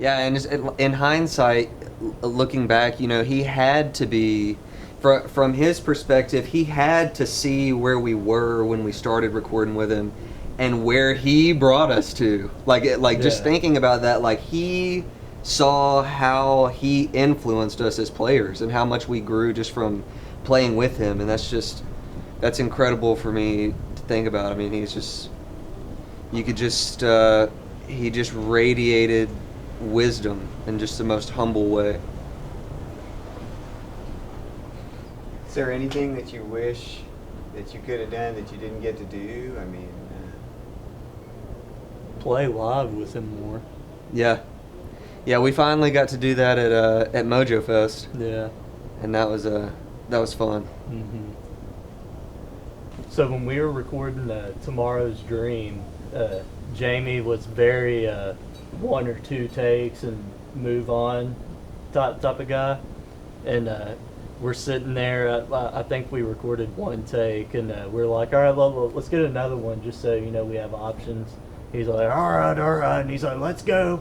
Yeah, and in hindsight, looking back, you know, he had to be, from his perspective, he had to see where we were when we started recording with him, and where he brought us to. Just thinking about that, like he saw how he influenced us as players and how much we grew just from playing with him, and that's incredible for me to think about. I mean, he just radiated wisdom in just the most humble way. Is there anything that you wish that you could have done that you didn't get to do? I mean, play live with him more. Yeah, we finally got to do that at Mojo Fest. Yeah, and that was fun. Mm-hmm. So when we were recording Tomorrow's Dream, Jamie was very one or two takes and move on type of guy, and we're sitting there. I think we recorded one take, and we're like, all right, well, let's get another one just so you know we have options. He's like, all right, and he's like, let's go,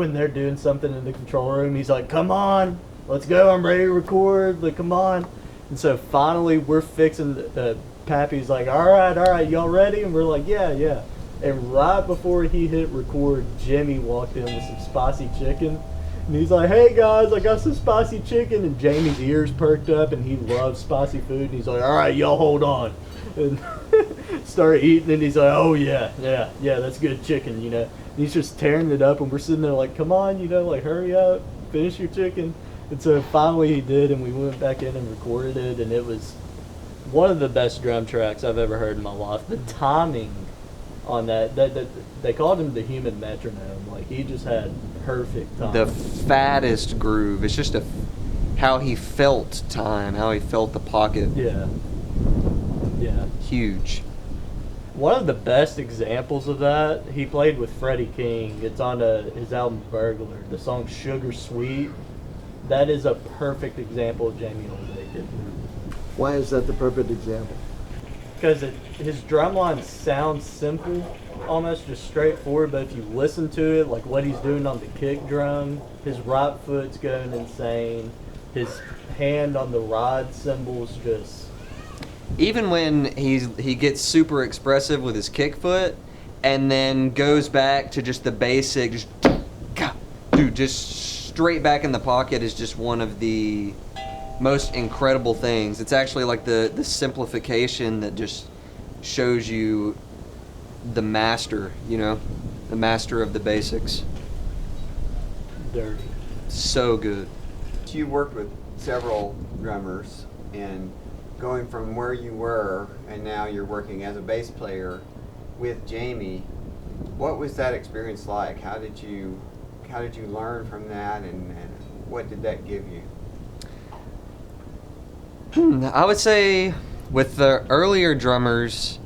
and they're doing something in the control room. He's like, come on, let's go, I'm ready to record, like, come on. And so finally we're fixing Pappy's like, all right, y'all ready? And we're like, yeah. And right before he hit record, Jimmy walked in with some spicy chicken. And he's like, hey guys, I got some spicy chicken. And Jamie's ears perked up, and he loves spicy food. And he's like, all right, y'all hold on. And start eating, and he's like, oh yeah, that's good chicken, you know. And he's just tearing it up, and we're sitting there like, come on, you know, like, hurry up, finish your chicken. And so finally he did, and we went back in and recorded it, and it was one of the best drum tracks I've ever heard in my life. The timing on that they called him the human metronome. Like, he just had perfect time. The fattest groove. It's just how he felt time, how he felt the pocket. Yeah. Huge. One of the best examples of that, he played with Freddie King. It's on his album Burglar, the song Sugar Sweet. That is a perfect example of Jamie Oldaker. Why is that the perfect example? Because his drum line sounds simple, almost just straightforward, but if you listen to it, like what he's doing on the kick drum, his right foot's going insane, his hand on the ride cymbals just... Even when he gets super expressive with his kick foot, and then goes back to just the basic, just straight back in the pocket is just one of the most incredible things. It's actually like the simplification that just shows you the master, you know, the master of the basics. Dirty. So good. you worked with several drummers, and going from where you were and now you're working as a bass player with Jamie, what was that experience like? How did you learn from that, and what did that give you? I would say with the earlier drummers,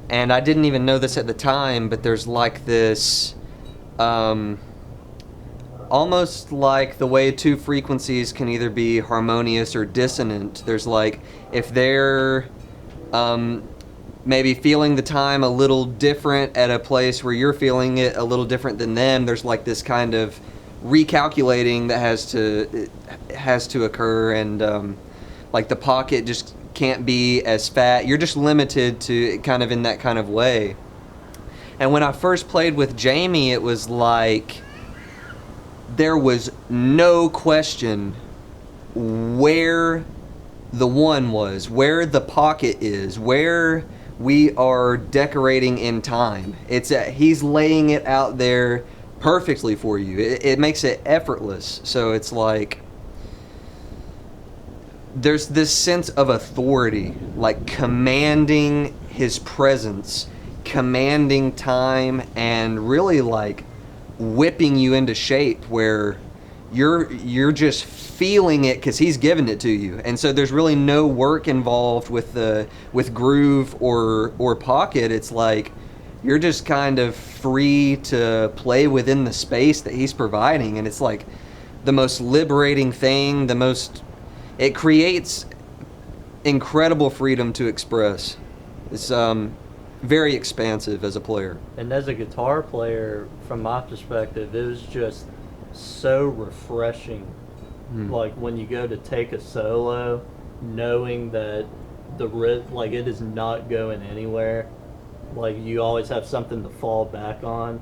and I didn't even know this at the time, but there's like this almost like the way two frequencies can either be harmonious or dissonant. There's like, if they're maybe feeling the time a little different at a place where you're feeling it a little different than them, there's like this kind of recalculating that has to occur, and like the pocket just can't be as fat. You're just limited to kind of in that kind of way. And when I first played with Jamie, it was like there was no question where the one was, where the pocket is, where we are decorating in time. He's laying it out there perfectly for you. It makes it effortless. So it's like there's this sense of authority, like commanding his presence, commanding time, and really like whipping you into shape where you're just feeling it because he's giving it to you. And so there's really no work involved with groove or pocket. It's like you're just kind of free to play within the space that he's providing, and it's like the most liberating thing, it creates incredible freedom to express. It's very expansive as a player. And as a guitar player, from my perspective, it was just so refreshing. Like when you go to take a solo, knowing that like it is not going anywhere. Like you always have something to fall back on,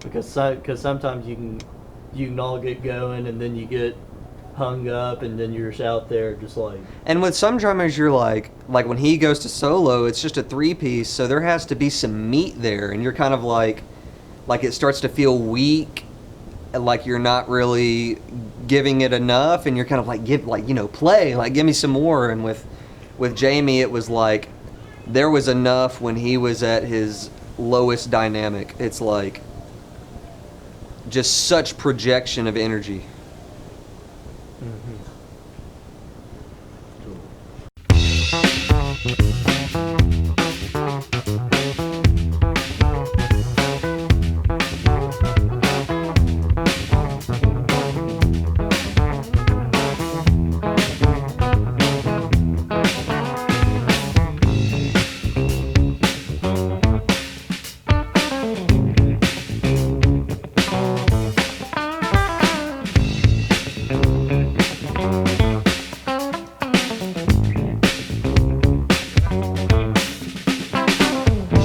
because sometimes you can all get going and then you get hung up and then you're just out there just like. And with some drummers, you're like when he goes to solo, it's just a 3-piece, so there has to be some meat there, and you're kind of like it starts to feel weak, and like you're not really giving it enough, and you're kind of like play, like give me some more. And with Jamie, it was like there was enough when he was at his lowest dynamic. It's like just such projection of energy. Mm-hmm.